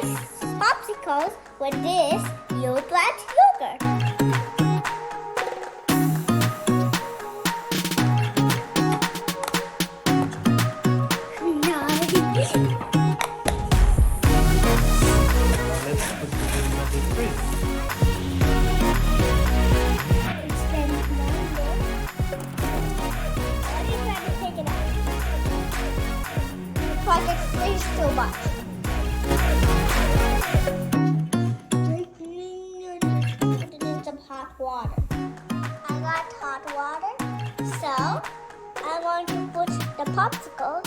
make popsicles with this plant yogurt. Let's put it in the fridge. It's been blended. Let me try to take it out. Because it stays too much. Put it in some hot water. I got hot water, so I'm going to put the popsicles